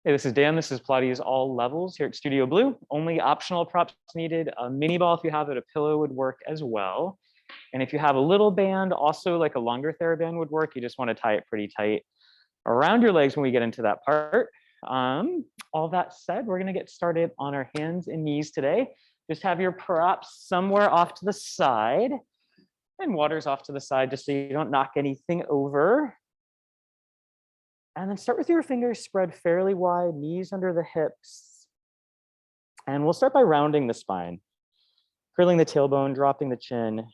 Hey, this is Dan. This is Pilates All Levels here at Studio Blue. Only optional props needed. A mini ball if you have it, a pillow would work as well. And if you have a little band, also like a longer TheraBand would work. You just want to tie it pretty tight around your legs when we get into that part. All that said, we're going to get started on our hands and knees today. Just have your props somewhere off to the side, and water's off to the side just so you don't knock anything over. And then start with your fingers spread fairly wide, knees under the hips. And we'll start by rounding the spine, curling the tailbone, dropping the chin,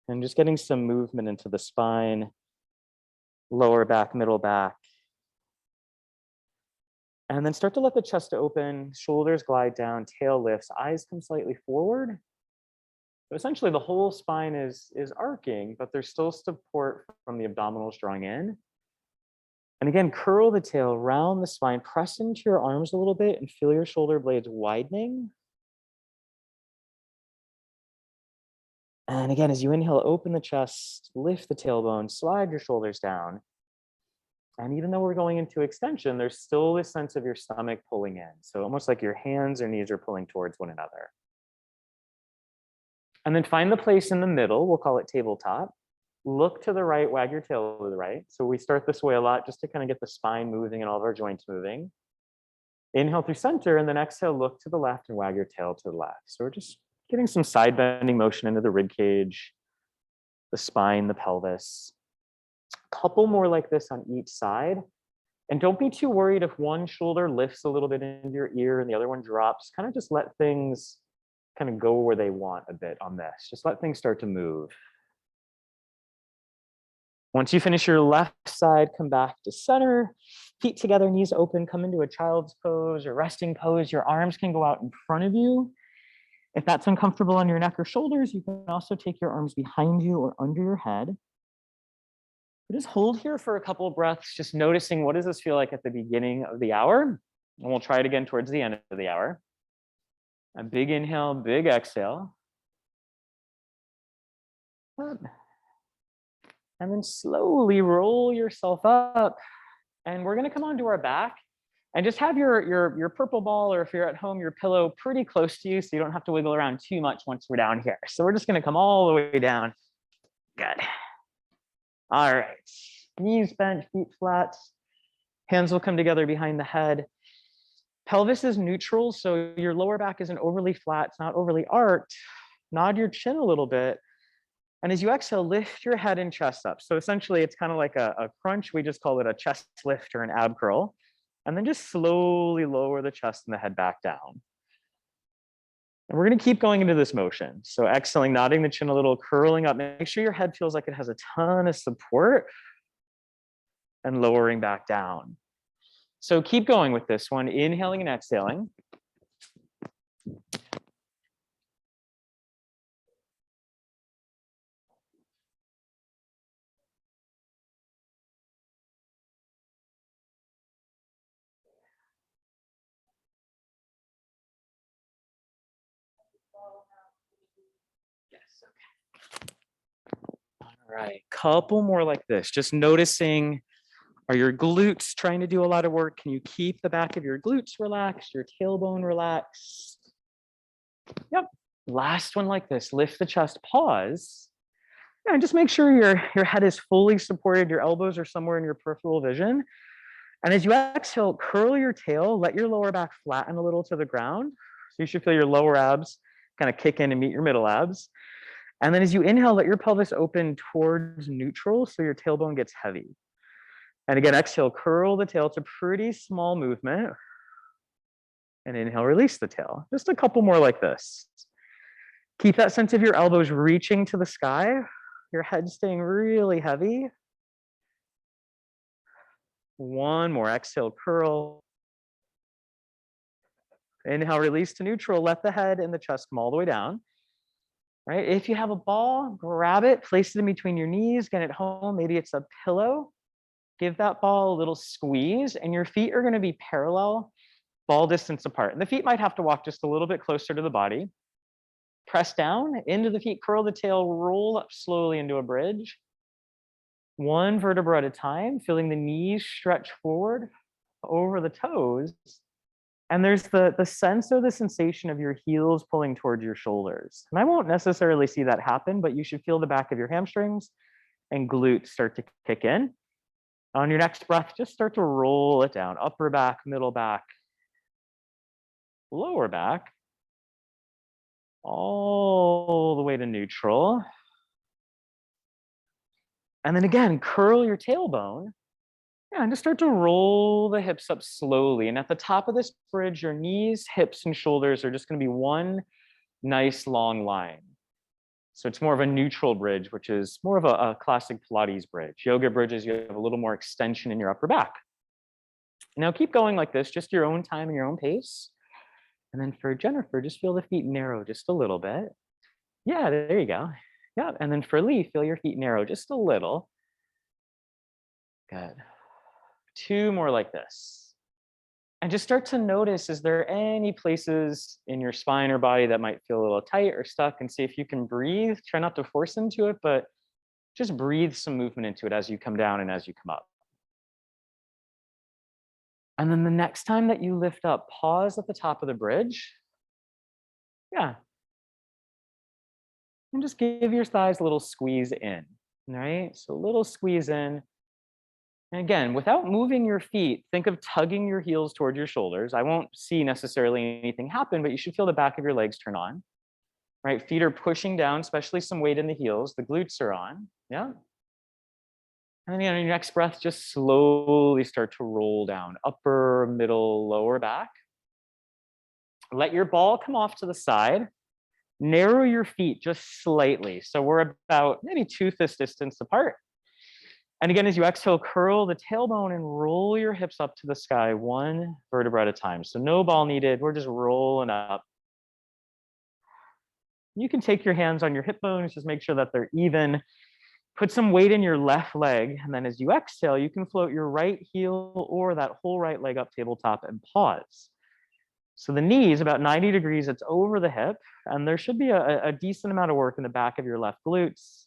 and just getting some movement into the spine, lower back, middle back. And then start to let the chest open, shoulders glide down, tail lifts, eyes come slightly forward. So essentially the whole spine is arcing, but there's still support from the abdominals drawing in. And again, curl the tail, round the spine, press into your arms a little bit and feel your shoulder blades widening. And again, as you inhale, open the chest, lift the tailbone, slide your shoulders down. And even though we're going into extension, there's still this sense of your stomach pulling in. So almost like your hands or knees are pulling towards one another. And then find the place in the middle, we'll call it tabletop. Look to the right, wag your tail to the right. So we start this way a lot just to kind of get the spine moving and all of our joints moving. Inhale through center and then exhale, look to the left and wag your tail to the left. So we're just getting some side bending motion into the rib cage, the spine, the pelvis. A couple more like this on each side. And don't be too worried if one shoulder lifts a little bit into your ear and the other one drops. Kind of just let things kind of go where they want a bit on this. Just let things start to move. Once you finish your left side, come back to center, feet together, knees open, come into a child's pose or resting pose. Your arms can go out in front of you. If that's uncomfortable on your neck or shoulders, you can also take your arms behind you or under your head. But just hold here for a couple of breaths, just noticing what does this feel like at the beginning of the hour? And we'll try it again towards the end of the hour. A big inhale, big exhale. And then slowly roll yourself up. And we're gonna come onto our back and just have your purple ball, or if you're at home, your pillow pretty close to you so you don't have to wiggle around too much once we're down here. So we're just gonna come all the way down. Good. All right, knees bent, feet flat. Hands will come together behind the head. Pelvis is neutral, so your lower back isn't overly flat, it's not overly arched. Nod your chin a little bit. And as you exhale, lift your head and chest up. So essentially, it's kind of like a crunch. We just call it a chest lift or an ab curl. And then just slowly lower the chest and the head back down. And we're going to keep going into this motion. So exhaling, nodding the chin a little, curling up. Make sure your head feels like it has a ton of support. And lowering back down. So keep going with this one, inhaling and exhaling. Yes, okay. All right, couple more like this. Just noticing, are your glutes trying to do a lot of work? Can you keep the back of your glutes relaxed, your tailbone relaxed? Yep. Last one like this. Lift the chest, pause. And just make sure your head is fully supported. Your elbows are somewhere in your peripheral vision. And as you exhale, curl your tail, let your lower back flatten a little to the ground. So you should feel your lower abs kind of kick in and meet your middle abs. And then as you inhale, let your pelvis open towards neutral so your tailbone gets heavy. And again, exhale, curl the tail. It's a pretty small movement. And inhale, release the tail. Just a couple more like this. Keep that sense of your elbows reaching to the sky, your head staying really heavy. One more, exhale, curl. Inhale, release to neutral. Let the head and the chest come all the way down. Right? If you have a ball, grab it, place it in between your knees, get it home. Maybe it's a pillow. Give that ball a little squeeze, and your feet are going to be parallel, ball distance apart. And the feet might have to walk just a little bit closer to the body. Press down into the feet, curl the tail, roll up slowly into a bridge. One vertebra at a time, feeling the knees stretch forward. over the toes. And there's the sense or the sensation of your heels pulling towards your shoulders. And I won't necessarily see that happen, but you should feel the back of your hamstrings and glutes start to kick in. On your next breath, just start to roll it down. Upper back, middle back, lower back, all the way to neutral. And then again, curl your tailbone. Yeah, and just start to roll the hips up slowly. And at the top of this bridge, your knees, hips, and shoulders are just going to be one nice long line. So it's more of a neutral bridge, which is more of a classic Pilates bridge. Yoga bridges, you have a little more extension in your upper back. Now keep going like this, just your own time and your own pace. And then for Jennifer, just feel the feet narrow just a little bit. Yeah, there you go. Yeah, and then for Lee, feel your feet narrow just a little. Good. 2 more like this. And just start to notice, is there any places in your spine or body that might feel a little tight or stuck, and see if you can breathe. Try not to force into it, but just breathe some movement into it as you come down and as you come up. And then the next time that you lift up, pause at the top of the bridge. Yeah. And just give your thighs a little squeeze in, right? So a little squeeze in. And again, without moving your feet, think of tugging your heels toward your shoulders. I won't see necessarily anything happen, but you should feel the back of your legs turn on, right? Feet are pushing down, especially some weight in the heels. The glutes are on, yeah. And then on your next breath, just slowly start to roll down, upper, middle, lower back. Let your ball come off to the side. Narrow your feet just slightly. So we're about maybe 2 fist distance apart. And again, as you exhale, curl the tailbone and roll your hips up to the sky, 1 vertebra at a time. So no ball needed. We're just rolling up. You can take your hands on your hip bones, just make sure that they're even. Put some weight in your left leg. And then as you exhale, you can float your right heel or that whole right leg up tabletop and pause. So the knees about 90 degrees, it's over the hip. And there should be a decent amount of work in the back of your left glutes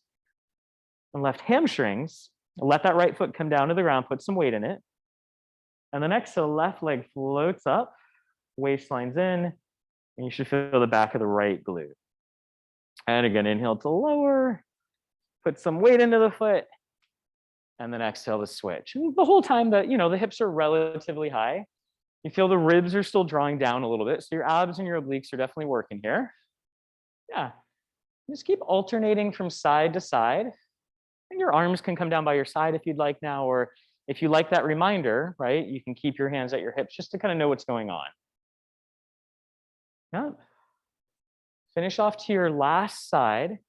and left hamstrings. Let that right foot come down to the ground, put some weight in it. And then exhale, left leg floats up, waistline's in, and you should feel the back of the right glute. And again, inhale to lower, put some weight into the foot, and then exhale to switch. And the whole time that, the hips are relatively high, you feel the ribs are still drawing down a little bit. So your abs and your obliques are definitely working here. Yeah. Just keep alternating from side to side. And your arms can come down by your side if you'd like now, or if you like that reminder, right, you can keep your hands at your hips just to kind of know what's going on. Yeah. Finish off to your last side.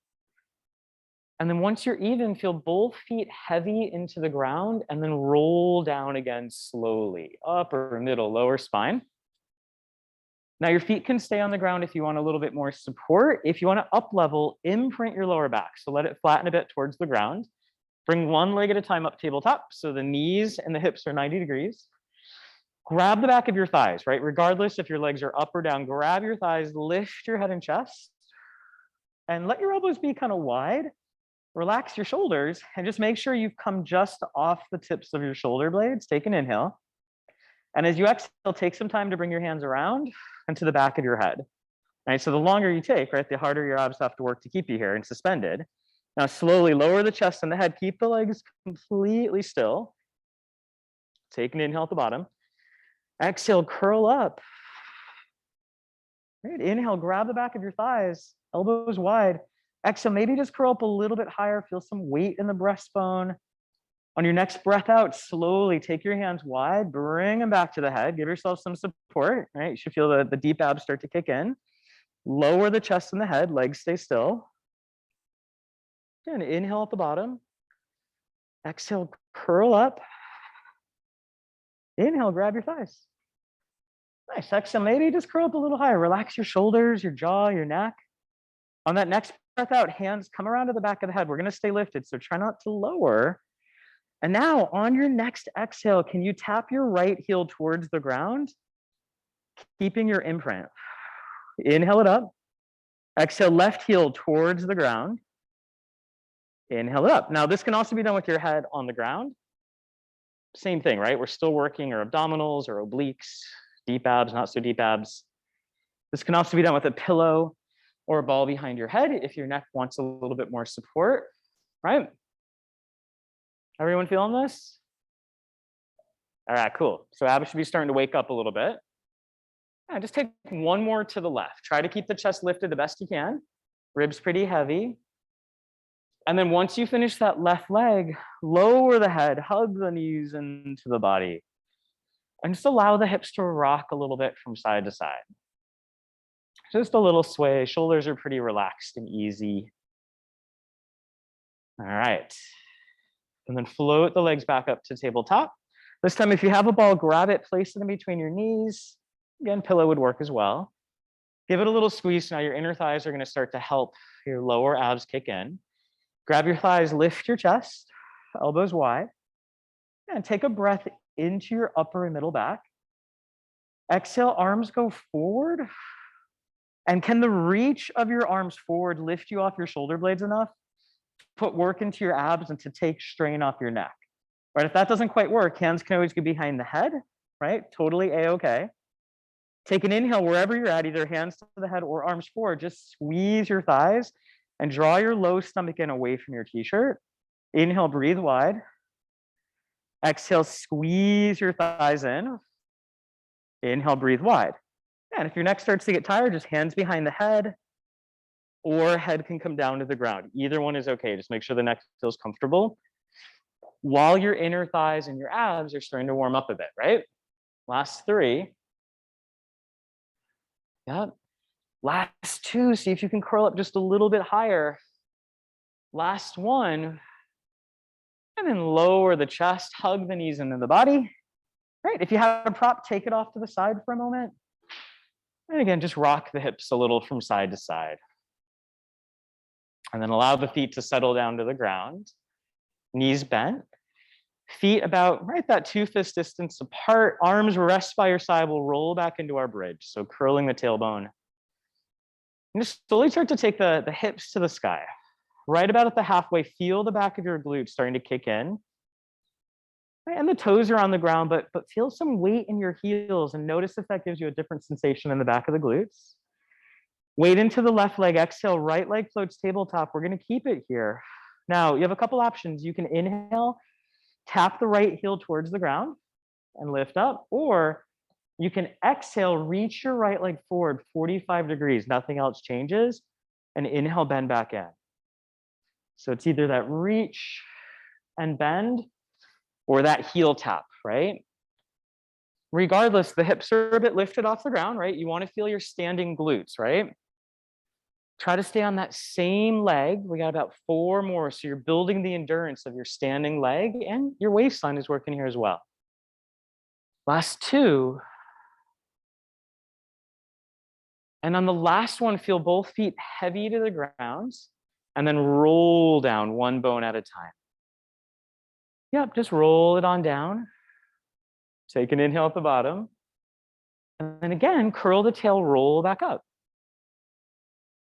And then once you're even, feel both feet heavy into the ground and then roll down again slowly, upper, middle, lower spine. Now your feet can stay on the ground if you want a little bit more support. If you want to up level, imprint your lower back. So let it flatten a bit towards the ground. Bring 1 leg at a time up tabletop. So the knees and the hips are 90 degrees. Grab the back of your thighs, right? Regardless if your legs are up or down, grab your thighs, lift your head and chest, and let your elbows be kind of wide. Relax your shoulders and just make sure you've come just off the tips of your shoulder blades. Take an inhale. And as you exhale, take some time to bring your hands around and to the back of your head. All right, so the longer you take, right, the harder your abs have to work to keep you here and suspended. Now slowly lower the chest and the head. Keep the legs completely still. Take an inhale at the bottom. Exhale, curl up. Right, inhale, grab the back of your thighs, elbows wide. Exhale, maybe just curl up a little bit higher. Feel some weight in the breastbone. On your next breath out, slowly take your hands wide, bring them back to the head. Give yourself some support, right? You should feel the deep abs start to kick in. Lower the chest and the head, legs stay still. Again, inhale at the bottom. Exhale, curl up. Inhale, grab your thighs. Nice, exhale, maybe just curl up a little higher. Relax your shoulders, your jaw, your neck. On that next breath out, hands come around to the back of the head. We're gonna stay lifted, so try not to lower. And now on your next exhale, can you tap your right heel towards the ground, keeping your imprint? Inhale it up. Exhale, left heel towards the ground. Inhale it up. Now this can also be done with your head on the ground. same thing, right? We're still working our abdominals or obliques, deep abs, not so deep abs. This can also be done with a pillow or a ball behind your head if your neck wants a little bit more support, right? Everyone feeling this? All right, cool. So abs should be starting to wake up a little bit. Yeah, just take one more to the left. Try to keep the chest lifted the best you can. Ribs pretty heavy. And then once you finish that left leg, lower the head, hug the knees into the body. And just allow the hips to rock a little bit from side to side. Just a little sway. Shoulders are pretty relaxed and easy. All right. And then float the legs back up to tabletop. This time, if you have a ball, grab it, place it in between your knees. Again, pillow would work as well. Give it a little squeeze. Now your inner thighs are going to start to help your lower abs kick in. Grab your thighs, lift your chest, elbows wide, and take a breath into your upper and middle back. Exhale, arms go forward. And can the reach of your arms forward lift you off your shoulder blades enough? Put work into your abs and to take strain off your neck. Right? If that doesn't quite work, hands can always go behind the head, right? Totally A-okay. Take an inhale wherever you're at, either hands to the head or arms forward. Just squeeze your thighs and draw your low stomach in away from your t-shirt. Inhale, breathe wide. Exhale, squeeze your thighs in. Inhale, breathe wide. And if your neck starts to get tired, just hands behind the head, or head can come down to the ground. Either one is okay. Just make sure the neck feels comfortable while your inner thighs and your abs are starting to warm up a bit, right? Last three. Yeah. Last two, see if you can curl up just a little bit higher. Last one. And then lower the chest, hug the knees into the body. Right, if you have a prop, take it off to the side for a moment. And again, just rock the hips a little from side to side. And then allow the feet to settle down to the ground. Knees bent. Feet about right that 2 fist distance apart. Arms rest by your side. We'll roll back into our bridge. So curling the tailbone. And just slowly start to take the hips to the sky. Right about at the halfway, feel the back of your glutes starting to kick in. And the toes are on the ground, but feel some weight in your heels and notice if that gives you a different sensation in the back of the glutes. Weight into the left leg, exhale, right leg floats tabletop. We're gonna keep it here. Now, you have a couple options. You can inhale, tap the right heel towards the ground and lift up, or you can exhale, reach your right leg forward 45 degrees, nothing else changes, and inhale, bend back in. So it's either that reach and bend, or that heel tap, right? Regardless, the hips are a bit lifted off the ground, right? You want to feel your standing glutes, right? Try to stay on that same leg. We got about 4 more. So you're building the endurance of your standing leg, and your waistline is working here as well. Last 2. And on the last one, feel both feet heavy to the ground, and then roll down one bone at a time. Yep, just roll it on down. Take an inhale at the bottom. And then again, curl the tail, roll back up.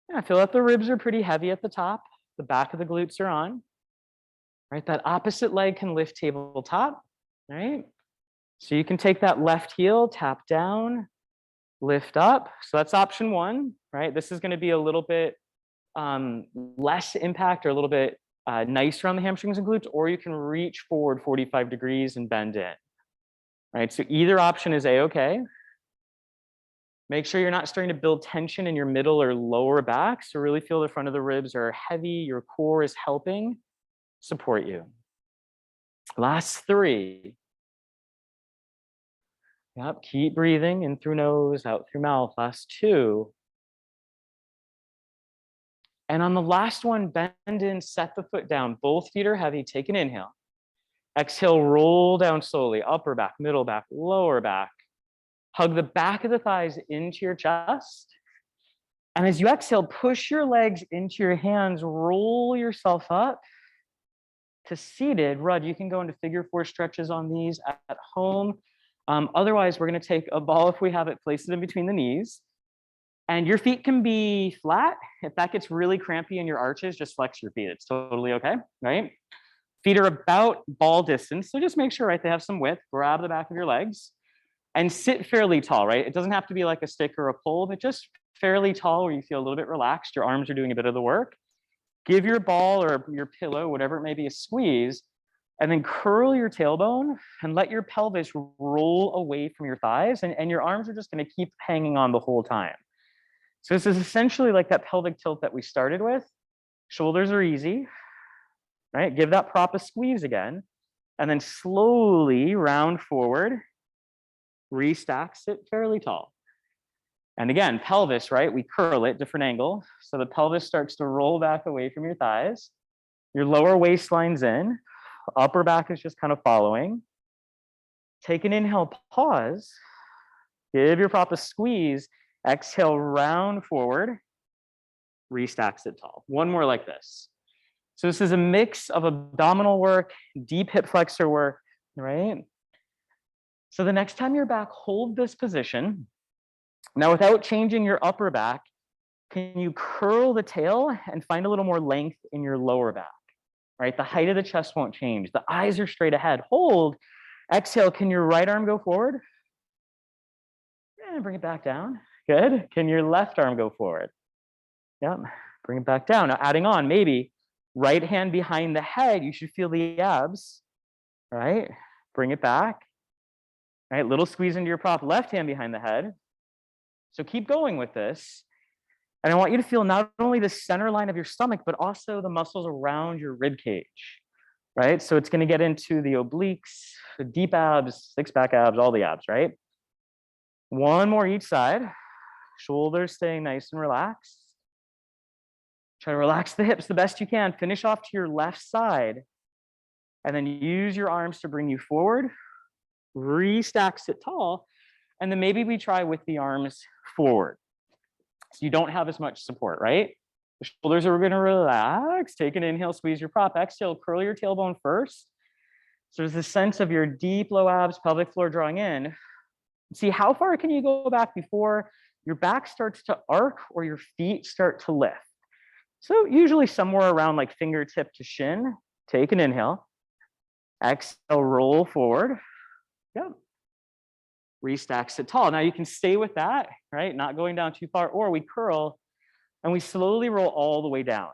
Yeah, feel that the ribs are pretty heavy at the top. The back of the glutes are on. Right, that opposite leg can lift tabletop. Right? So you can take that left heel, tap down, lift up. So that's option 1, right? This is going to be a little bit less impact or a little bit nicer on the hamstrings and glutes, or you can reach forward 45 degrees and bend in, right? So either option is A-okay. Make sure you're not starting to build tension in your middle or lower back. So really feel the front of the ribs are heavy. Your core is helping support you. Last 3. Yep, keep breathing in through nose, out through mouth. Last 2. And on the last one, bend in, set the foot down. Both feet are heavy. Take an inhale. Exhale, roll down slowly. Upper back, middle back, lower back. Hug the back of the thighs into your chest. And as you exhale, push your legs into your hands. Roll yourself up to seated. Rudd, you can go into figure 4 stretches on these at home. Otherwise, we're going to take a ball if we have it, place it in between the knees. And your feet can be flat. If that gets really crampy in your arches, just flex your feet. It's totally okay, right? Feet are about ball distance. So just make sure, right, they have some width. Grab the back of your legs and sit fairly tall, right? It doesn't have to be like a stick or a pole, but just fairly tall where you feel a little bit relaxed. Your arms are doing a bit of the work. Give your ball or your pillow, whatever it may be, a squeeze, and then curl your tailbone and let your pelvis roll away from your thighs, and your arms are just gonna keep hanging on the whole time. So this is essentially like that pelvic tilt that we started with. Shoulders are easy, right? Give that prop a squeeze again, and then slowly round forward, restack, sit fairly tall. And again, pelvis, right? We curl it, different angle. So the pelvis starts to roll back away from your thighs. Your lower waistline's in, upper back is just kind of following. Take an inhale, pause. Give your prop a squeeze. Exhale, round forward. Restack, sit tall. One more like this. So this is a mix of abdominal work, deep hip flexor work, right? So the next time you're back, hold this position. Now, without changing your upper back, can you curl the tail and find a little more length in your lower back, right? The height of the chest won't change. The eyes are straight ahead. Hold. Exhale. Can your right arm go forward? And bring it back down. Good. Can your left arm go forward? Yep. Bring it back down. Now, adding on, maybe right hand behind the head. You should feel the abs, right? Bring it back. Right, little squeeze into your prop, left hand behind the head. So keep going with this. And I want you to feel not only the center line of your stomach, but also the muscles around your rib cage, right? So it's gonna get into the obliques, the deep abs, six-pack abs, all the abs, right? One more each side. Shoulders staying nice and relaxed. Try to relax the hips the best you can. Finish off to your left side. And then use your arms to bring you forward. Restack, sit tall. And then maybe we try with the arms forward. So you don't have as much support, right? The shoulders are gonna relax. Take an inhale, squeeze your prop. Exhale, curl your tailbone first. So there's this sense of your deep low abs, pelvic floor drawing in. See, how far can you go back before your back starts to arc or your feet start to lift? So usually somewhere around like fingertip to shin. Take an inhale. Exhale, roll forward. Yep. Restack, sit tall. Now you can stay with that, right? Not going down too far, or we curl and we slowly roll all the way down,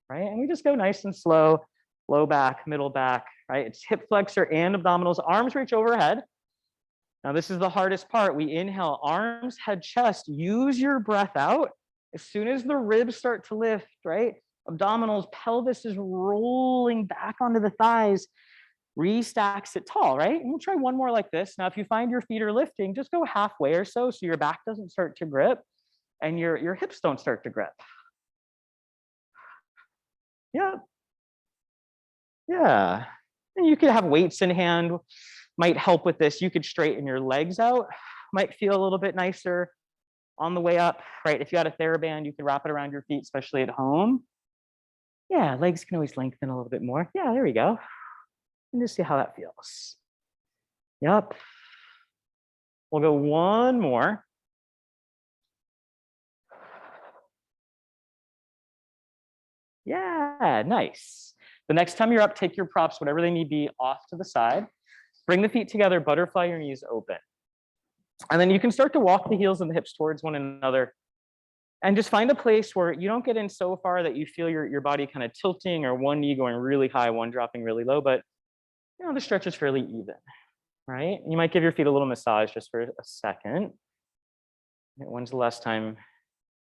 right? And we just go nice and slow, low back, middle back, right? It's hip flexor and abdominals, arms reach overhead. Now this is the hardest part. We inhale, arms, head, chest, use your breath out. As soon as the ribs start to lift, right? Abdominals, pelvis is rolling back onto the thighs. Restack, sit tall, right? And we'll try one more like this. Now, if you find your feet are lifting, just go halfway or so your back doesn't start to grip and your hips don't start to grip. Yeah. Yeah. And you could have weights in hand, might help with this. You could straighten your legs out, might feel a little bit nicer on the way up, right? If you had a TheraBand, you could wrap it around your feet, especially at home. Yeah, legs can always lengthen a little bit more. Yeah, there we go. And just see how that feels. Yep. We'll go one more. Yeah, nice. The next time you're up, take your props, whatever they need to be, off to the side. Bring the feet together, butterfly your knees open. And then you can start to walk the heels and the hips towards one another. And just find a place where you don't get in so far that you feel your body kind of tilting or one knee going really high, one dropping really low, but you know, the stretch is fairly even, right? You might give your feet a little massage just for a second. When's the last time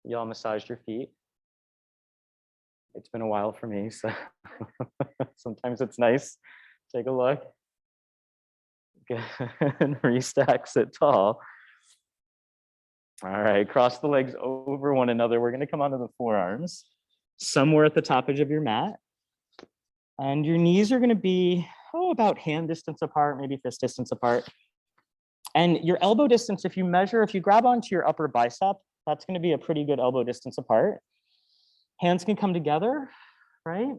y'all massaged your feet? It's been a while for me, so sometimes it's nice. Take a look. Good. Restack, sit tall. All right, cross the legs over one another. We're gonna come onto the forearms, somewhere at the top edge of your mat. And your knees are gonna be, about hand distance apart, maybe fist distance apart. And your elbow distance, if you grab onto your upper bicep, that's gonna be a pretty good elbow distance apart. Hands can come together, right?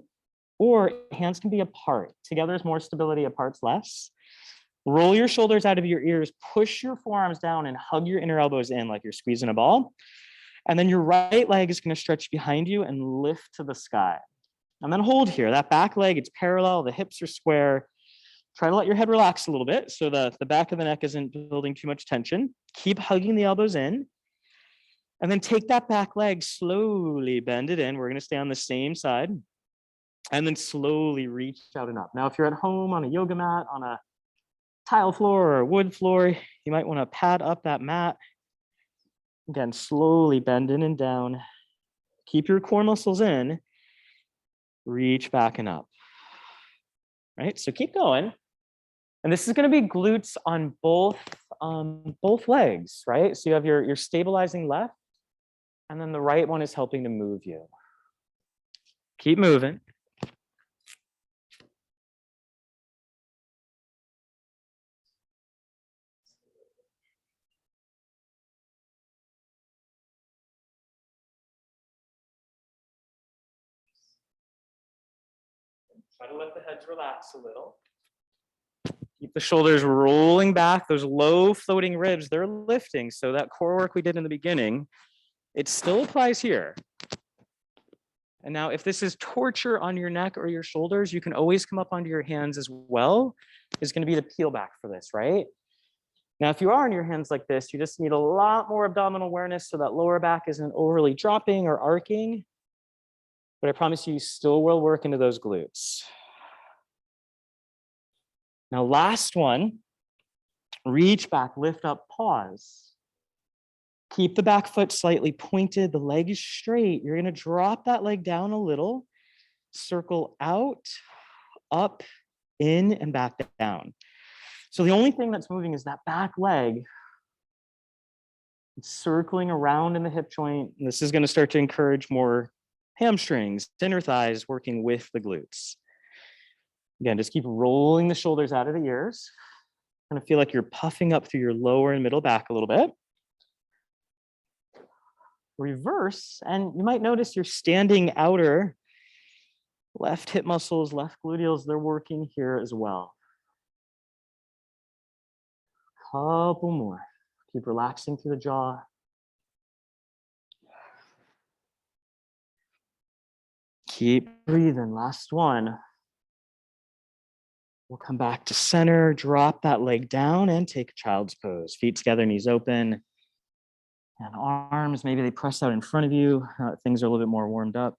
Or hands can be apart. Together is more stability, apart's less. Roll your shoulders out of your ears, push your forearms down and hug your inner elbows in like you're squeezing a ball. And then your right leg is gonna stretch behind you and lift to the sky. And then hold here. That back leg, it's parallel, the hips are square. Try to let your head relax a little bit so that the back of the neck isn't building too much tension. Keep hugging the elbows in. And then take that back leg, slowly bend it in. We're going to stay on the same side. And then slowly reach out and up. Now, if you're at home on a yoga mat, on a tile floor or a wood floor, you might want to pad up that mat. Again, slowly bend in and down. Keep your core muscles in. Reach back and up. Right? So keep going. And this is going to be glutes on both legs, right? So you have your stabilizing left, and then the right one is helping to move you. Keep moving. Try to let the heads relax a little. Keep the shoulders rolling back. Those low floating ribs, they're lifting. So that core work we did in the beginning, it still applies here. And now if this is torture on your neck or your shoulders, you can always come up onto your hands as well. Is going to be the peel back for this, right? Now, if you are on your hands like this, you just need a lot more abdominal awareness so that lower back isn't overly dropping or arcing. But I promise you still will work into those glutes. Now, last one, reach back, lift up, pause. Keep the back foot slightly pointed, the leg is straight. You're going to drop that leg down a little, circle out, up, in, and back down. So the only thing that's moving is that back leg. It's circling around in the hip joint. And this is going to start to encourage more hamstrings, inner thighs working with the glutes. Again, just keep rolling the shoulders out of the ears. Kind of feel like you're puffing up through your lower and middle back a little bit. Reverse, and you might notice your standing outer left hip muscles, left gluteals, they're working here as well. Couple more. Keep relaxing through the jaw. Keep breathing. Last one. We'll come back to center, drop that leg down and take a child's pose. Feet together, knees open. And arms, maybe they press out in front of you. Things are a little bit more warmed up.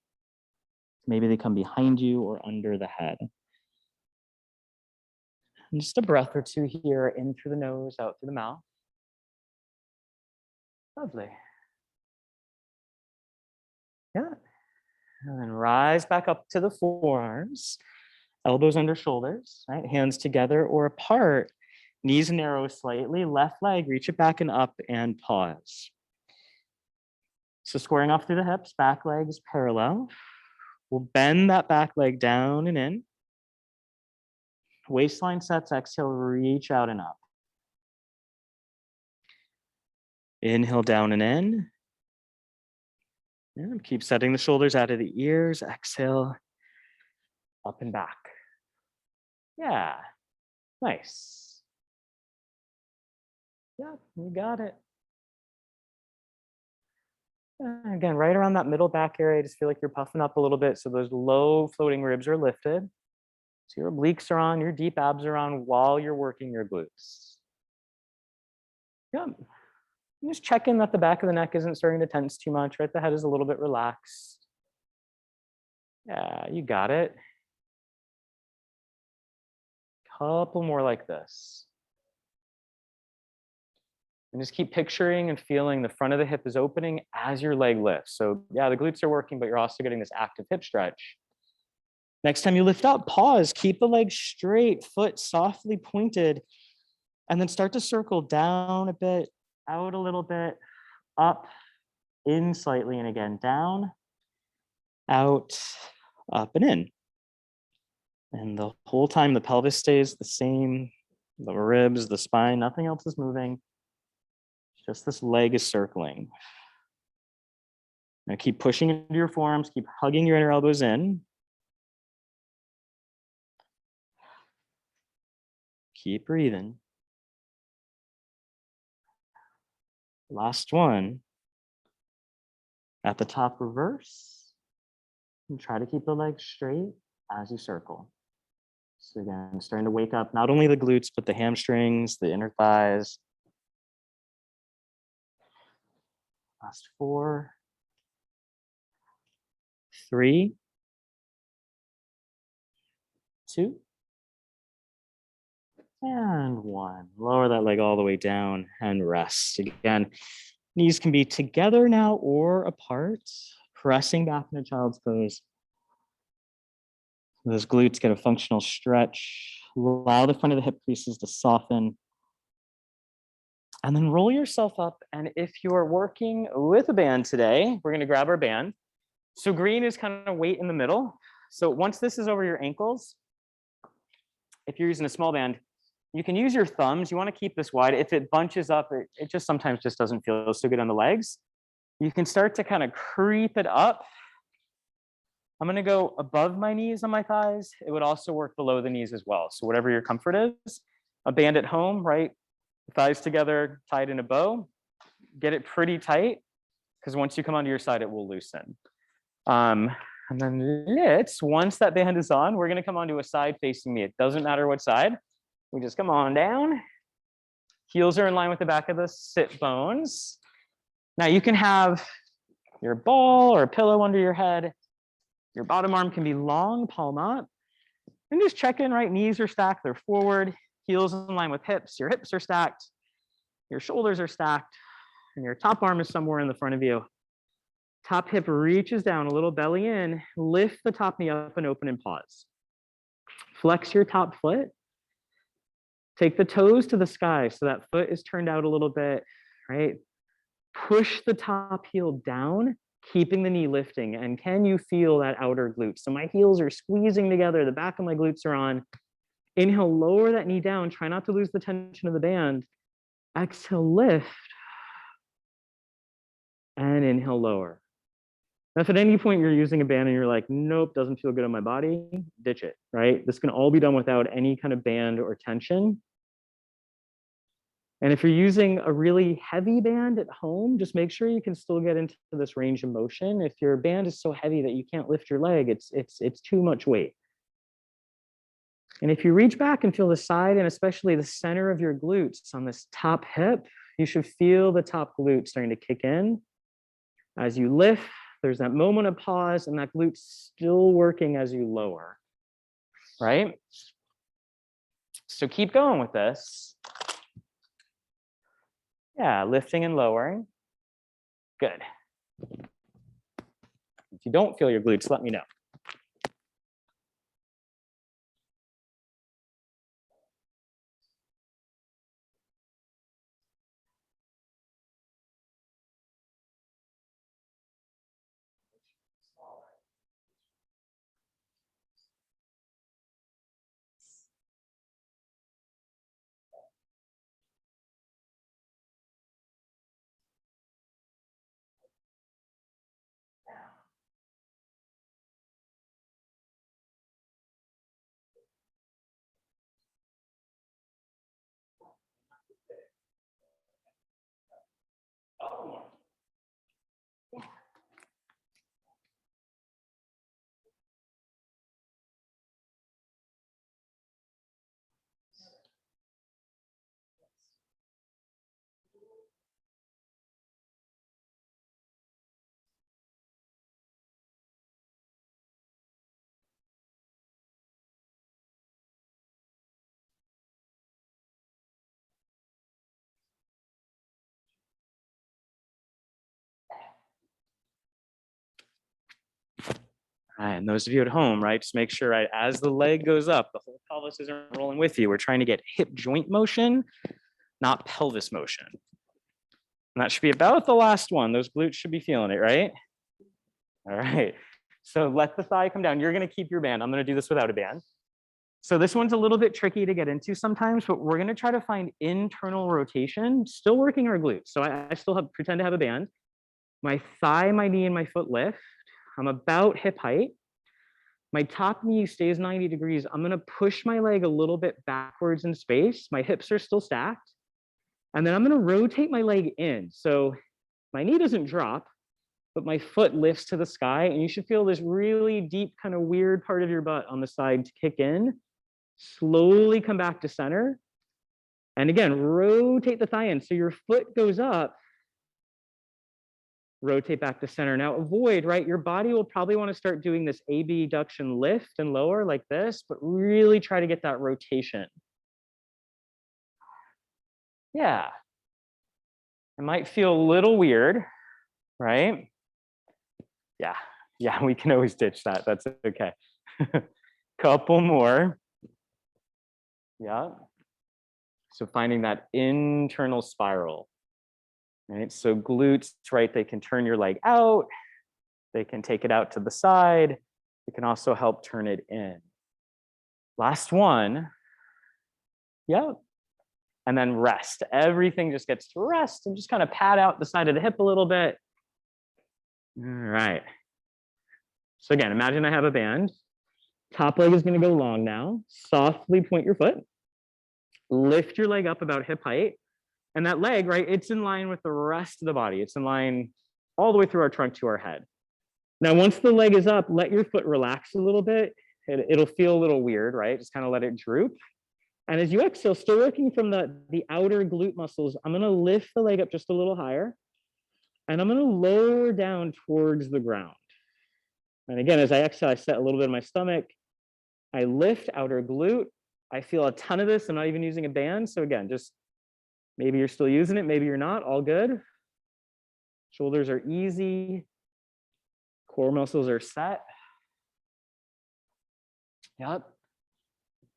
Maybe they come behind you or under the head. And just a breath or two here, in through the nose, out through the mouth. Lovely. Yeah. And then rise back up to the forearms, elbows under shoulders, right? Hands together or apart, knees narrow slightly, left leg, reach it back and up and pause. So squaring off through the hips, back legs parallel. We'll bend that back leg down and in. Waistline sets, exhale, reach out and up. Inhale down and in. And keep setting the shoulders out of the ears. Exhale, up and back. Yeah, nice. Yeah, you got it. Again, right around that middle back area, just feel like you're puffing up a little bit so those low floating ribs are lifted. So your obliques are on, your deep abs are on while you're working your glutes. Yeah. Just checking that the back of the neck isn't starting to tense too much, right? The head is a little bit relaxed. Yeah, you got it. Couple more like this. And just keep picturing and feeling the front of the hip is opening as your leg lifts. So yeah, the glutes are working, but you're also getting this active hip stretch. Next time you lift up, pause, keep the leg straight, foot softly pointed, and then start to circle down a bit, out a little bit, up, in slightly, and again, down, out, up, and in. And the whole time the pelvis stays the same, the ribs, the spine, nothing else is moving. Just this leg is circling. Now keep pushing into your forearms, keep hugging your inner elbows in. Keep breathing. Last one. At the top, reverse. And try to keep the legs straight as you circle. So again, starting to wake up not only the glutes, but the hamstrings, the inner thighs. Last 4, 3, 2, and 1. Lower that leg all the way down and rest. Again, knees can be together now or apart, pressing back into child's pose. Those glutes get a functional stretch. Allow the front of the hip creases to soften. And then roll yourself up. And if you're working with a band today, we're going to grab our band. So green is kind of weight in the middle. So once this is over your ankles, if you're using a small band, you can use your thumbs. You want to keep this wide. If it bunches up, it just sometimes just doesn't feel so good on the legs. You can start to kind of creep it up. I'm going to go above my knees on my thighs. It would also work below the knees as well. So whatever your comfort is, a band at home, right? Thighs together, tied in a bow. Get it pretty tight, because once you come onto your side, it will loosen. And then once that band is on, we're going to come onto a side facing me. It doesn't matter what side. We just come on down. Heels are in line with the back of the sit bones. Now you can have your ball or a pillow under your head. Your bottom arm can be long, palm up. And just check in, right? Knees are stacked, they're forward. Heels in line with hips. Your hips are stacked. Your shoulders are stacked. And your top arm is somewhere in the front of you. Top hip reaches down, a little belly in. Lift the top knee up and open and pause. Flex your top foot. Take the toes to the sky so that foot is turned out a little bit, right? Push the top heel down, keeping the knee lifting. And can you feel that outer glute? So my heels are squeezing together. The back of my glutes are on. Inhale, lower that knee down. Try not to lose the tension of the band. Exhale, lift. And inhale, lower. Now, if at any point you're using a band and you're like, nope, doesn't feel good on my body, ditch it, right? This can all be done without any kind of band or tension. And if you're using a really heavy band at home, just make sure you can still get into this range of motion. If your band is so heavy that you can't lift your leg, it's too much weight. And if you reach back and feel the side and especially the center of your glutes on this top hip, you should feel the top glute starting to kick in. As you lift, there's that moment of pause and that glute still working as you lower, right? So keep going with this. Yeah, lifting and lowering. Good. If you don't feel your glutes, let me know. And those of you at home, right, just make sure, right, as the leg goes up, the whole pelvis isn't rolling with you. We're trying to get hip joint motion, not pelvis motion. And that should be about the last one. Those glutes should be feeling it, right? All right. So let the thigh come down. You're going to keep your band. I'm going to do this without a band. So this one's a little bit tricky to get into sometimes, but we're going to try to find internal rotation, still working our glutes. So I still pretend to have a band. My thigh, my knee, and my foot lift. I'm about hip height. My top knee stays 90 degrees. I'm going to push my leg a little bit backwards in space. My hips are still stacked. And then I'm going to rotate my leg in. So my knee doesn't drop. but my foot lifts to the sky, and you should feel this really deep, kind of weird part of your butt on the side to kick in. Slowly come back to center. And again, rotate the thigh in. So your foot goes up, rotate back to center. Now avoid, right? Your body will probably want to start doing this abduction lift and lower like this, but really try to get that rotation. Yeah. It might feel a little weird, right? Yeah, we can always ditch that. That's okay. Couple more. Yeah. So finding that internal spiral, right? So glutes, right? They can turn your leg out. They can take it out to the side. It can also help turn it in. Last one. Yeah. And then rest. Everything just gets to rest and just kind of pat out the side of the hip a little bit. All right. So again, imagine I have a band. Top leg is going to go long now. Softly point your foot. Lift your leg up about hip height. And that leg, right, it's in line with the rest of the body. It's in line all the way through our trunk to our head. Now, once the leg is up, let your foot relax a little bit. It'll feel a little weird, right? Just kind of let it droop. And as you exhale, still working from the outer glute muscles, I'm going to lift the leg up just a little higher. And I'm going to lower down towards the ground. And again, as I exhale, I set a little bit of my stomach. I lift outer glute. I feel a ton of this. I'm not even using a band. So again, just maybe you're still using it. Maybe you're not. All good. Shoulders are easy. Core muscles are set. Yep.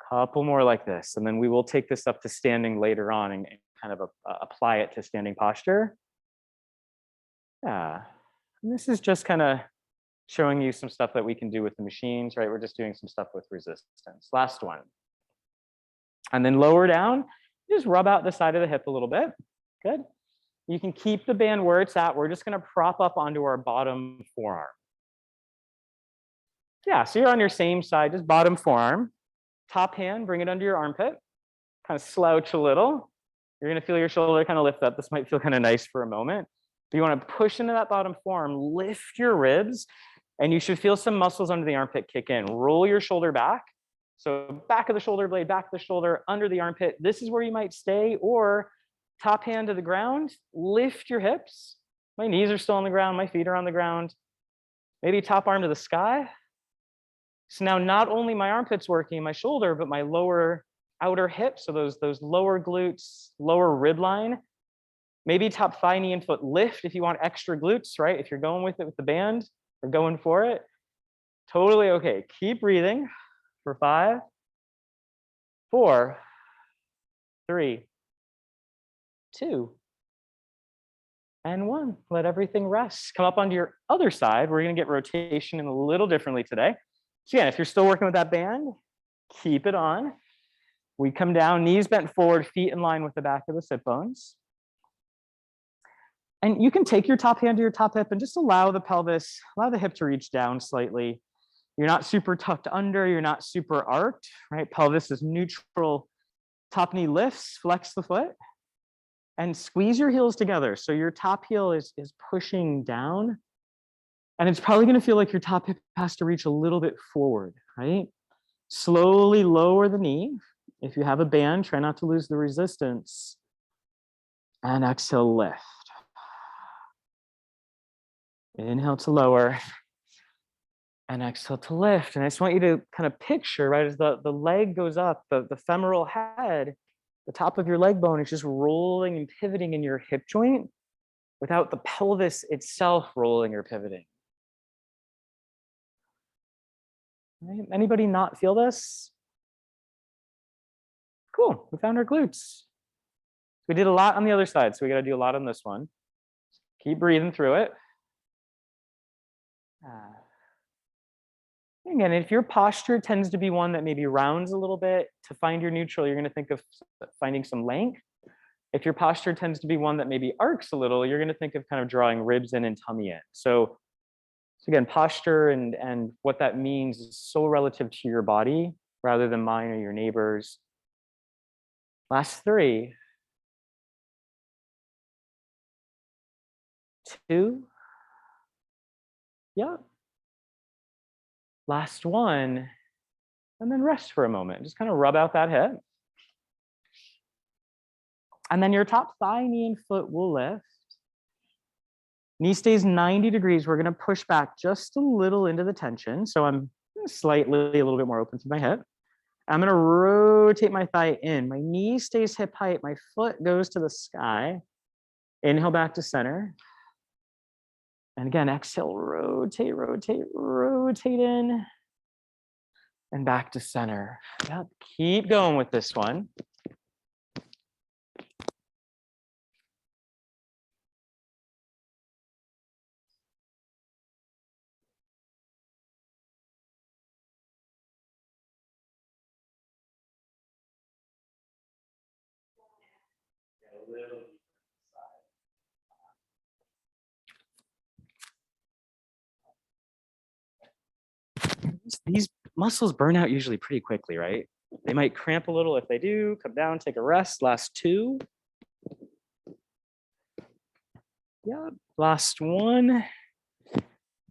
Couple more like this. And then we will take this up to standing later on and kind of apply it to standing posture. Yeah. And this is just kind of showing you some stuff that we can do with the machines, right? We're just doing some stuff with resistance. Last one. And then lower down, just rub out the side of the hip a little bit. Good. You can keep the band where it's at. We're just going to prop up onto our bottom forearm. Yeah, so you're on your same side, just bottom forearm. Top hand, bring it under your armpit. Kind of slouch a little. You're going to feel your shoulder kind of lift up. This might feel kind of nice for a moment. But you want to push into that bottom forearm, lift your ribs, and you should feel some muscles under the armpit kick in. Roll your shoulder back. So back of the shoulder blade, back of the shoulder, under the armpit. This is where you might stay, or top hand to the ground, lift your hips. My knees are still on the ground, my feet are on the ground. Maybe top arm to the sky. So now not only my armpits working, my shoulder, but my lower outer hip, so those lower glutes, lower rib line. Maybe top thigh, knee, and foot lift if you want extra glutes, right? If you're going with it with the band or going for it, totally okay. Keep breathing for 5, 4, 3, 2, and 1. Let everything rest. Come up onto your other side. We're going to get rotation in a little differently today. So again, if you're still working with that band, keep it on. We come down, knees bent forward, feet in line with the back of the sit bones. And you can take your top hand to your top hip and just allow the pelvis, allow the hip to reach down slightly. You're not super tucked under, you're not super arched, right? Pelvis is neutral. Top knee lifts, flex the foot, and squeeze your heels together. So your top heel is pushing down. And it's probably going to feel like your top hip has to reach a little bit forward, right? Slowly lower the knee. If you have a band, try not to lose the resistance. And exhale, lift. Inhale to lower. And exhale to lift. And I just want you to kind of picture, right, as the leg goes up, the femoral head, the top of your leg bone is just rolling and pivoting in your hip joint without the pelvis itself rolling or pivoting. Right? Anybody not feel this? Cool, we found our glutes. We did a lot on the other side, so we got to do a lot on this one. Keep breathing through it. Again, if your posture tends to be one that maybe rounds a little bit, to find your neutral, you're going to think of finding some length. If your posture tends to be one that maybe arcs a little, you're going to think of kind of drawing ribs in and tummy in. So again, posture and what that means is so relative to your body rather than mine or your neighbor's. Last 3, 2, Yep. Last one. And then rest for a moment. Just kind of rub out that hip. And then your top thigh, knee, and foot will lift. Knee stays 90 degrees. We're going to push back just a little into the tension. So I'm slightly a little bit more open through my hip. I'm going to rotate my thigh in. My knee stays hip height. My foot goes to the sky. Inhale back to center. And again, exhale, rotate, rotate, rotate in. And back to center. Yep. Keep going with this one. These muscles burn out usually pretty quickly, right? They might cramp a little. If they do, come down, take a rest. Last two. Yeah, last one.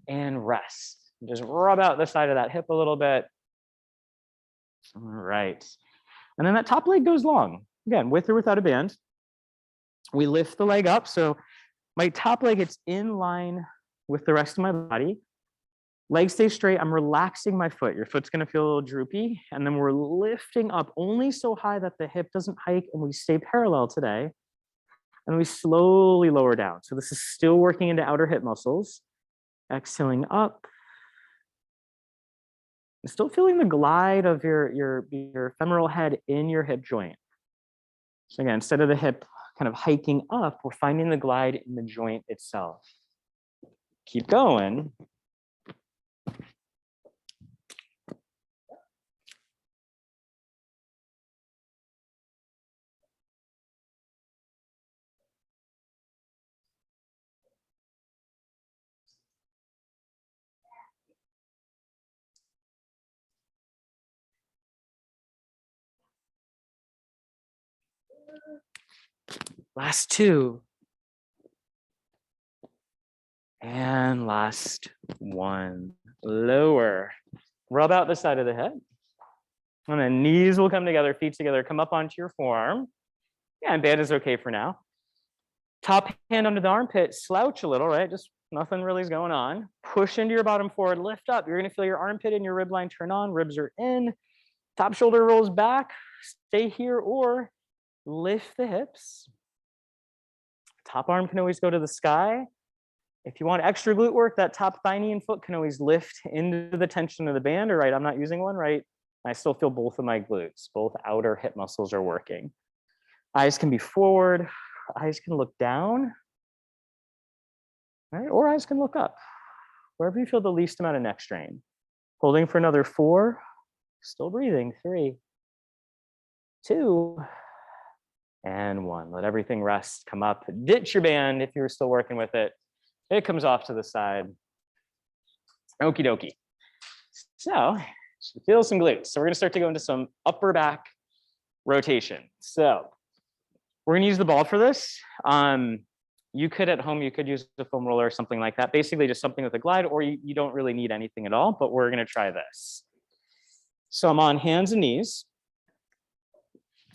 And rest. Just rub out the side of that hip a little bit. All right. And then that top leg goes long. Again, with or without a band. We lift the leg up. So my top leg, it's in line with the rest of my body. Leg stays straight. I'm relaxing my foot. Your foot's going to feel a little droopy. And then we're lifting up only so high that the hip doesn't hike and we stay parallel today. And we slowly lower down. So this is still working into outer hip muscles. Exhaling up. Still feeling the glide of your femoral head in your hip joint. So again, instead of the hip kind of hiking up, we're finding the glide in the joint itself. Keep going. Last two. And last one. Lower. Rub out the side of the head. And then knees will come together, feet together, come up onto your forearm. Yeah, and band is okay for now. Top hand under the armpit, slouch a little, right? Just nothing really is going on. Push into your bottom forward, lift up. You're gonna feel your armpit and your rib line turn on, ribs are in. Top shoulder rolls back, stay here or lift the hips. Top arm can always go to the sky. If you want extra glute work, that top thigh, knee, and foot can always lift into the tension of the band, or right, I'm not using one, right? I still feel both of my glutes, both outer hip muscles are working. Eyes can be forward, eyes can look down, right? Or eyes can look up, wherever you feel the least amount of neck strain. Holding for another 4, still breathing, 3, 2, and 1. Let everything rest, come up, ditch your band if you're still working with it. It comes off to the side. Okie dokie. So, feel some glutes. So we're gonna start to go into some upper back rotation. So we're gonna use the ball for this. You could at home, you could use a foam roller or something like that. Basically just something with a glide, or you don't really need anything at all, but we're gonna try this. So I'm on hands and knees.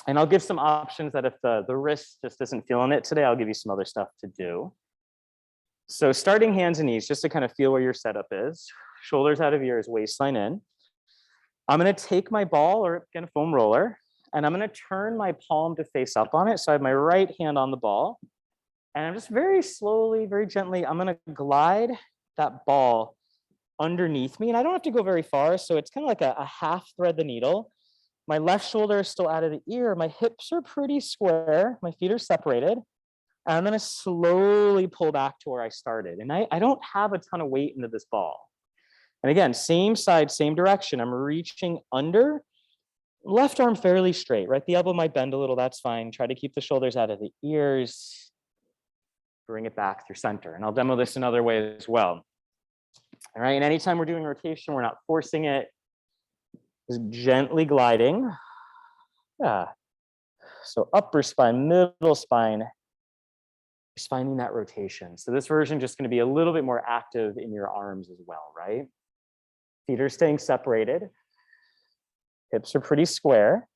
And I'll give some options that if the wrist just isn't feeling it today, I'll give you some other stuff to do. So starting hands and knees, just to kind of feel where your setup is. Shoulders out of ears, waistline in. I'm gonna take my ball or again, a foam roller, and I'm gonna turn my palm to face up on it. So I have my right hand on the ball. And I'm just very slowly, very gently, I'm gonna glide that ball underneath me. And I don't have to go very far. So it's kind of like a half thread the needle. My left shoulder is still out of the ear. My hips are pretty square. My feet are separated. And I'm gonna slowly pull back to where I started. And I don't have a ton of weight into this ball. And again, same side, same direction. I'm reaching under, left arm fairly straight, right? The elbow might bend a little, that's fine. Try to keep the shoulders out of the ears. Bring it back through center. And I'll demo this another way as well. All right, and anytime we're doing rotation, we're not forcing it. Just gently gliding. Yeah. So upper spine, middle spine, Just finding that rotation. So this version just going to be a little bit more active in your arms as well, right? Feet are staying separated. Hips are pretty square.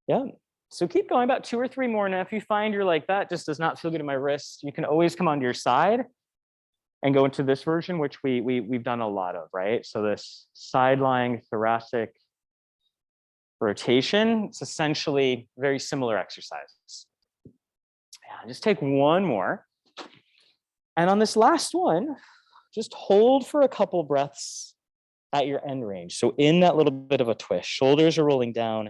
Yeah. So keep going, about 2 or 3 more. Now, if you find you're like, that just does not feel good in my wrist, you can always come onto your side and go into this version, which we've done a lot of, right? So this side lying thoracic rotation, it's essentially very similar exercises. Yeah, just take one more. And on this last one, just hold for a couple breaths at your end range. So in that little bit of a twist, shoulders are rolling down.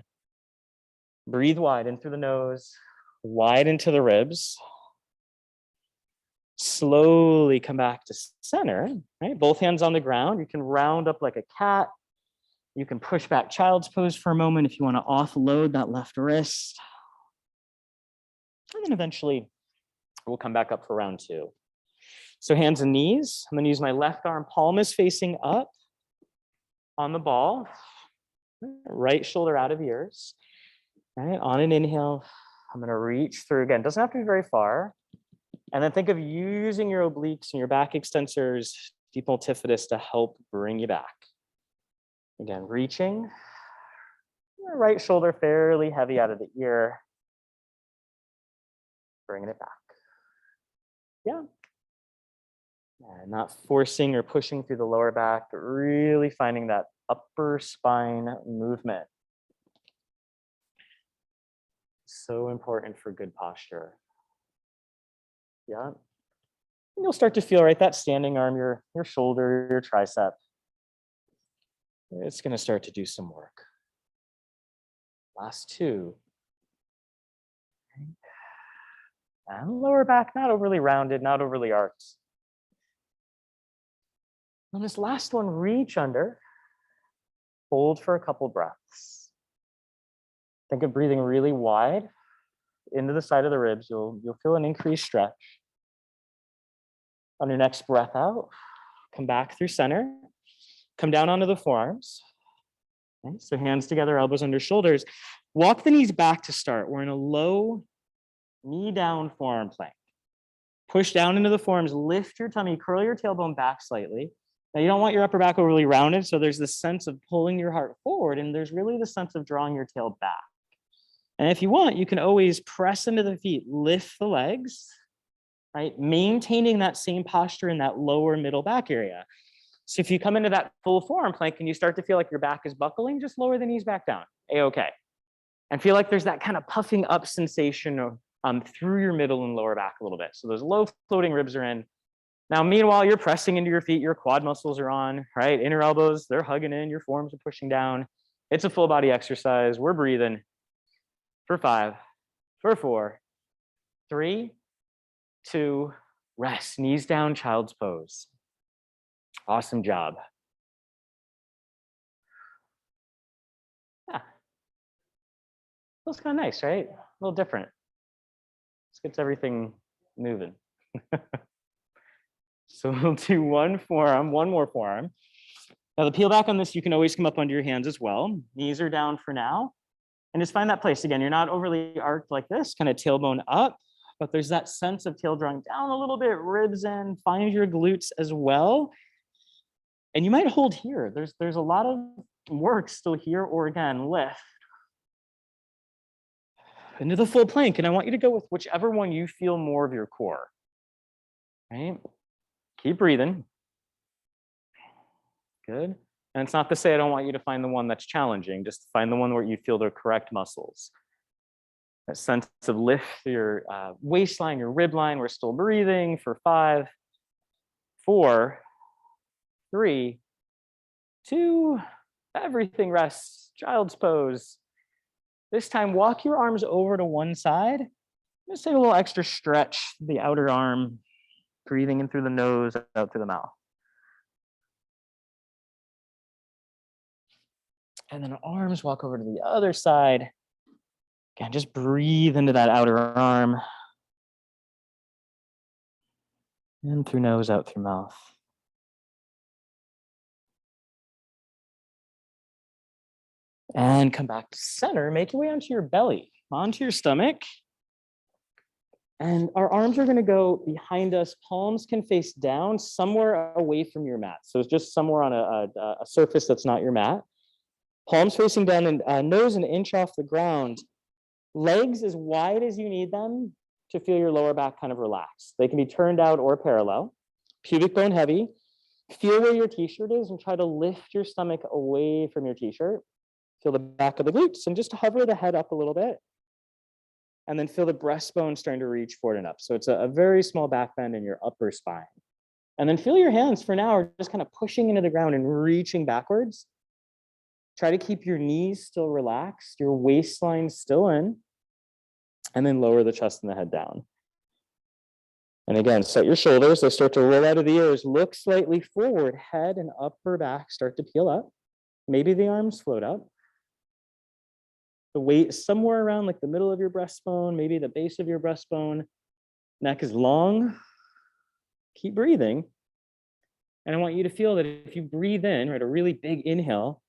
Breathe wide in through the nose, wide into the ribs. Slowly come back to center, right? Both hands on the ground. You can round up like a cat. You can push back child's pose for a moment if you want to offload that left wrist. And then eventually we'll come back up for round 2. So hands and knees. I'm going to use my left arm, palm is facing up on the ball. Right shoulder out of ears. Right, on an inhale, I'm going to reach through again. Doesn't have to be very far. And then think of using your obliques and your back extensors, deep multifidus, to help bring you back. Again, reaching. Right shoulder fairly heavy out of the ear. Bringing it back. Yeah. And not forcing or pushing through the lower back, but really finding that upper spine movement. So important for good posture. Yeah. And you'll start to feel, right, that standing arm, your shoulder, your tricep. It's going to start to do some work. Last 2. And lower back, not overly rounded, not overly arched. On this last one, reach under. Hold for a couple breaths. Think of breathing really wide into the side of the ribs. You'll feel an increased stretch. On your next breath out, come back through center. Come down onto the forearms. Okay, so hands together, elbows under shoulders. Walk the knees back to start. We're in a low knee down forearm plank. Push down into the forearms, lift your tummy, curl your tailbone back slightly. Now you don't want your upper back overly rounded, so there's this sense of pulling your heart forward, and there's really the sense of drawing your tail back. And if you want, you can always press into the feet, lift the legs, right? Maintaining that same posture in that lower middle back area. So if you come into that full forearm plank and you start to feel like your back is buckling, just lower the knees back down, A-okay. And feel like there's that kind of puffing up sensation of, through your middle and lower back a little bit. So those low floating ribs are in. Now, meanwhile, you're pressing into your feet, your quad muscles are on, right? Inner elbows, they're hugging in, your forearms are pushing down. It's a full body exercise. We're breathing for 5, for 4, 3, 2, rest. Knees down, child's pose. Awesome job. Yeah. Feels kind of nice, right? A little different. Just gets everything moving. So we'll do one more forearm. Now the peel back on this, you can always come up under your hands as well. Knees are down for now. And just find that place. Again, you're not overly arched like this, kind of tailbone up, but there's that sense of tail drawing down a little bit, ribs in, find your glutes as well. And you might hold here. There's a lot of work still here, or again, lift into the full plank. And I want you to go with whichever one you feel more of your core, right? Keep breathing. Good. And it's not to say I don't want you to find the one that's challenging, just find the one where you feel the correct muscles. That sense of lift your waistline, your rib line. We're still breathing for 5, 4, 3, 2, everything rests. Child's pose. This time, walk your arms over to one side. Just take a little extra stretch, the outer arm, breathing in through the nose, out through the mouth. And then arms walk over to the other side. Again, just breathe into that outer arm. In through nose, out through mouth. And come back to center. Make your way onto your belly, onto your stomach. And our arms are going to go behind us. Palms can face down somewhere away from your mat. So it's just somewhere on a surface that's not your mat. Palms facing down and nose an inch off the ground. Legs as wide as you need them to feel your lower back kind of relax. They can be turned out or parallel. Pubic bone heavy. Feel where your t-shirt is and try to lift your stomach away from your t-shirt. Feel the back of the glutes and just hover the head up a little bit. And then feel the breastbone starting to reach forward and up. So it's a very small back bend in your upper spine. And then feel your hands for now are just kind of pushing into the ground and reaching backwards. Try to keep your knees still relaxed, your waistline still in, and then lower the chest and the head down. And again, set your shoulders. They start to roll out of the ears. Look slightly forward. Head and upper back start to peel up. Maybe the arms float up. The weight is somewhere around like the middle of your breastbone, maybe the base of your breastbone. Neck is long. Keep breathing. And I want you to feel that if you breathe in, right, a really big inhale,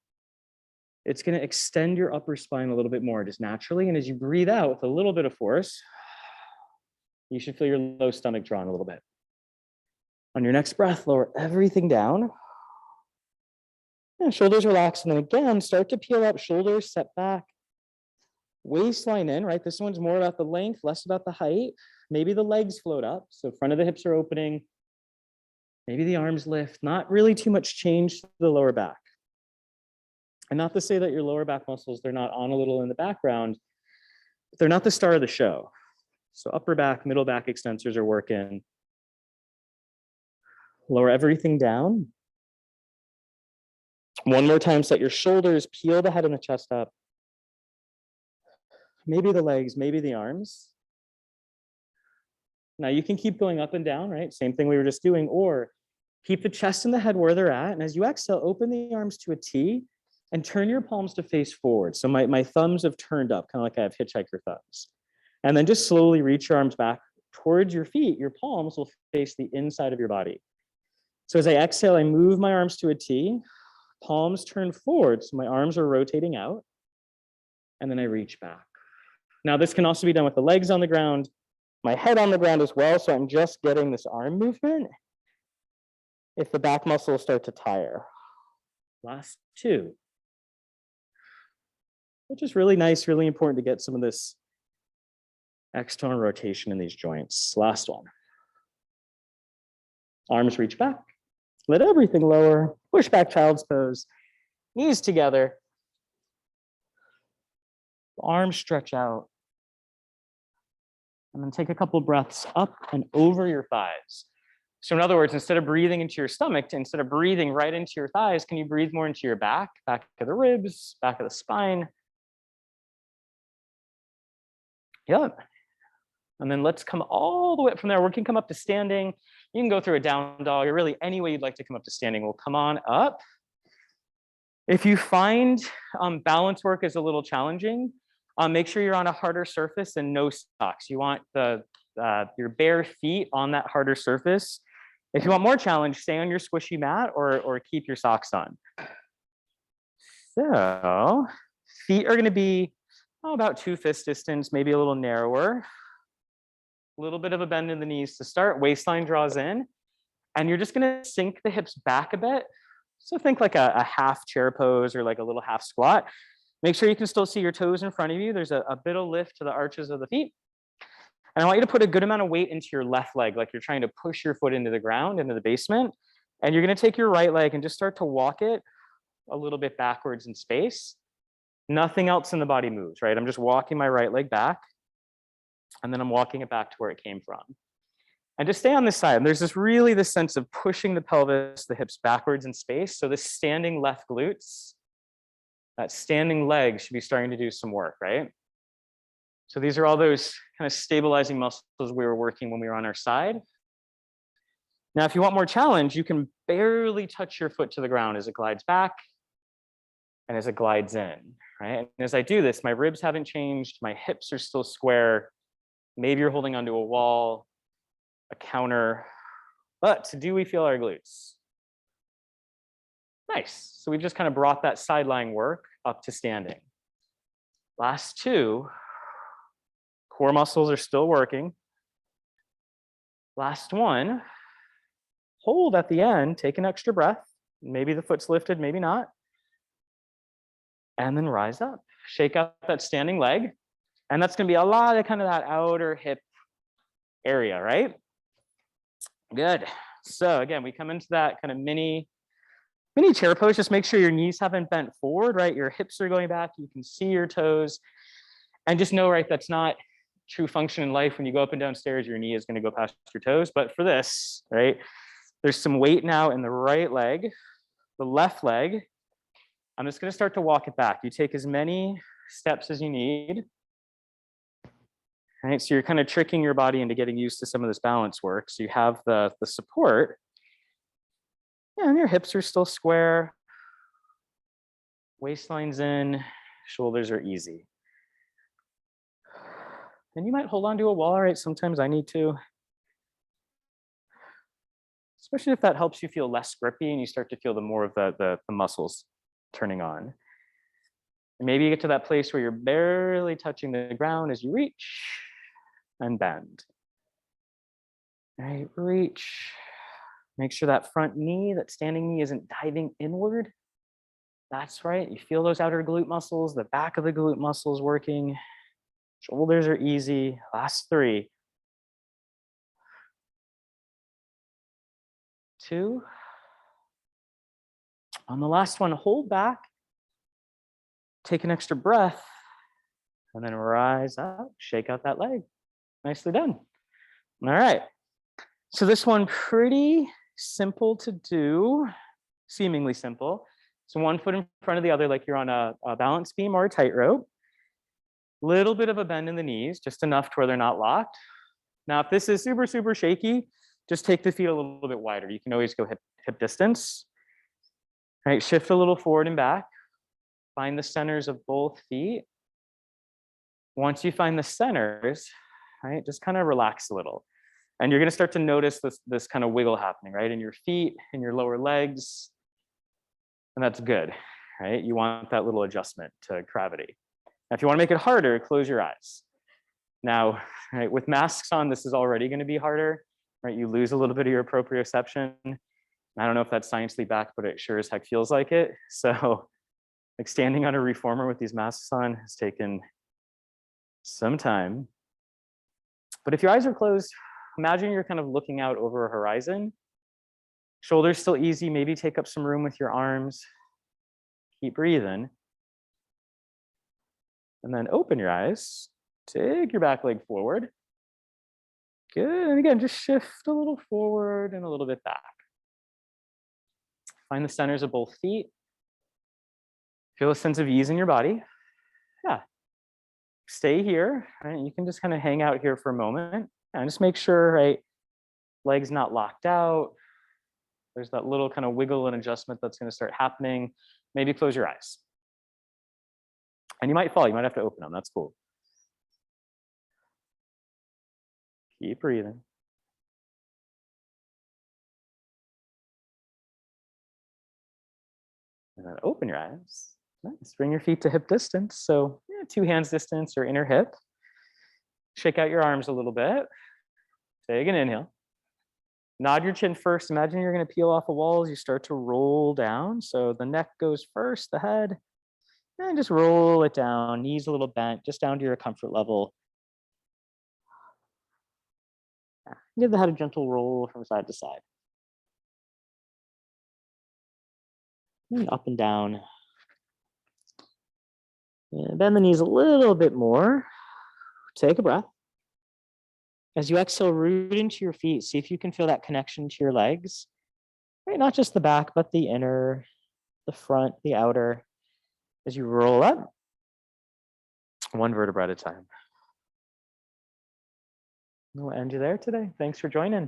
it's going to extend your upper spine a little bit more just naturally. And as you breathe out with a little bit of force, you should feel your low stomach drawn a little bit. On your next breath, lower everything down. And shoulders relax. And then again, start to peel up, shoulders set back. Waistline in, right? This one's more about the length, less about the height. Maybe the legs float up. So front of the hips are opening. Maybe the arms lift. Not really too much change to the lower back. And not to say that your lower back muscles, they're not on a little in the background, but they're not the star of the show. So upper back, middle back extensors are working. Lower everything down. One more time, set your shoulders, peel the head and the chest up. Maybe the legs, maybe the arms. Now you can keep going up and down, right? Same thing we were just doing, or keep the chest and the head where they're at. And as you exhale, open the arms to a T and turn your palms to face forward. So my thumbs have turned up, kind of like I have hitchhiker thumbs. And then just slowly reach your arms back towards your feet. Your palms will face the inside of your body. So as I exhale, I move my arms to a T, palms turn forward. So my arms are rotating out. And then I reach back. Now this can also be done with the legs on the ground, my head on the ground as well. So I'm just getting this arm movement. If the back muscles start to tire. Last two. Which is really nice, really important to get some of this external rotation in these joints. Last one. Arms reach back. Let everything lower. Push back child's pose. Knees together. Arms stretch out. And then take a couple breaths up and over your thighs. So in other words, instead of breathing into your stomach, instead of breathing right into your thighs, can you breathe more into your back of the ribs, back of the spine? Yep. And then let's come all the way up from there. We can come up to standing. You can go through a down dog, or really any way you'd like to come up to standing. We'll come on up. If you find balance work is a little challenging, make sure you're on a harder surface and no socks. You want your bare feet on that harder surface. If you want more challenge, stay on your squishy mat or keep your socks on. So feet are going to be about 2 fist distance, maybe a little narrower. A little bit of a bend in the knees to start. Waistline draws in. And you're just going to sink the hips back a bit. So think like a half chair pose or like a little half squat. Make sure you can still see your toes in front of you. There's a bit of lift to the arches of the feet. And I want you to put a good amount of weight into your left leg, like you're trying to push your foot into the ground, into the basement. And you're going to take your right leg and just start to walk it a little bit backwards in space. Nothing else in the body moves, right? I'm just walking my right leg back. And then I'm walking it back to where it came from. And just stay on this side. And there's this sense of pushing the pelvis, the hips backwards in space. So this standing left glutes, that standing leg should be starting to do some work, right? So these are all those kind of stabilizing muscles we were working when we were on our side. Now, if you want more challenge, you can barely touch your foot to the ground as it glides back and as it glides in, right? And as I do this, my ribs haven't changed. My hips are still square. Maybe you're holding onto a wall, a counter, but do we feel our glutes? Nice. So we've just kind of brought that sideline work up to standing. Last two, core muscles are still working. Last one. Hold at the end, take an extra breath. Maybe the foot's lifted, maybe not. And then rise up. Shake out that standing leg. And that's gonna be a lot of kind of that outer hip area, right? Good. So again, we come into that kind of mini chair pose. Just make sure your knees haven't bent forward, right? Your hips are going back. You can see your toes. And just know, right, that's not true function in life. When you go up and down stairs, your knee is gonna go past your toes. But for this, right, there's some weight now in the right leg, the left leg. I'm just gonna start to walk it back. You take as many steps as you need. Right, so you're kind of tricking your body into getting used to some of this balance work. So you have the support. Yeah, and your hips are still square. Waistline's in, shoulders are easy. And you might hold on to a wall, right? Sometimes I need to. Especially if that helps you feel less grippy and you start to feel the more of the muscles turning on. And maybe you get to that place where you're barely touching the ground as you reach and bend. Right, reach. Make sure that front knee, that standing knee isn't diving inward. That's right, you feel those outer glute muscles, the back of the glute muscles working. Shoulders are easy. Last 3. 2. On the last one, hold back. Take an extra breath. And then rise up, shake out that leg. Nicely done. All right. So this one, pretty simple to do, seemingly simple. So one foot in front of the other, like you're on a balance beam or a tightrope. Little bit of a bend in the knees, just enough to where they're not locked. Now, if this is super, super shaky, just take the feet a little bit wider. You can always go hip distance. All right, shift a little forward and back. Find the centers of both feet. Once you find the centers, right, just kind of relax a little. And you're gonna start to notice this kind of wiggle happening, right? In your feet, in your lower legs. And that's good, right? You want that little adjustment to gravity. Now, if you wanna make it harder, close your eyes. Now, right, with masks on, this is already gonna be harder, right? You lose a little bit of your proprioception. I don't know if that's sciencely backed, but it sure as heck feels like it. So like standing on a reformer with these masks on has taken some time. But if your eyes are closed, imagine you're kind of looking out over a horizon. Shoulders still easy, maybe take up some room with your arms. Keep breathing. And then open your eyes. Take your back leg forward. Good, and again, just shift a little forward and a little bit back. Find the centers of both feet. Feel a sense of ease in your body. Yeah. Stay here, right? You can just kind of hang out here for a moment and just make sure, right, legs not locked out. There's that little kind of wiggle and adjustment that's going to start happening. Maybe close your eyes. And you might fall, you might have to open them, that's cool. Keep breathing. And then open your eyes. Nice. Bring your feet to hip distance. So 2 hands distance or inner hip. Shake out your arms a little bit. Take an inhale. Nod your chin first. Imagine you're going to peel off the walls. You start to roll down. So the neck goes first, the head. And just roll it down. Knees a little bent, just down to your comfort level. Give the head a gentle roll from side to side. And up and down. And bend the knees a little bit more. Take a breath. As you exhale, root into your feet. See if you can feel that connection to your legs. Right, not just the back, but the inner, the front, the outer. As you roll up, 1 vertebra at a time. We'll end you there today. Thanks for joining.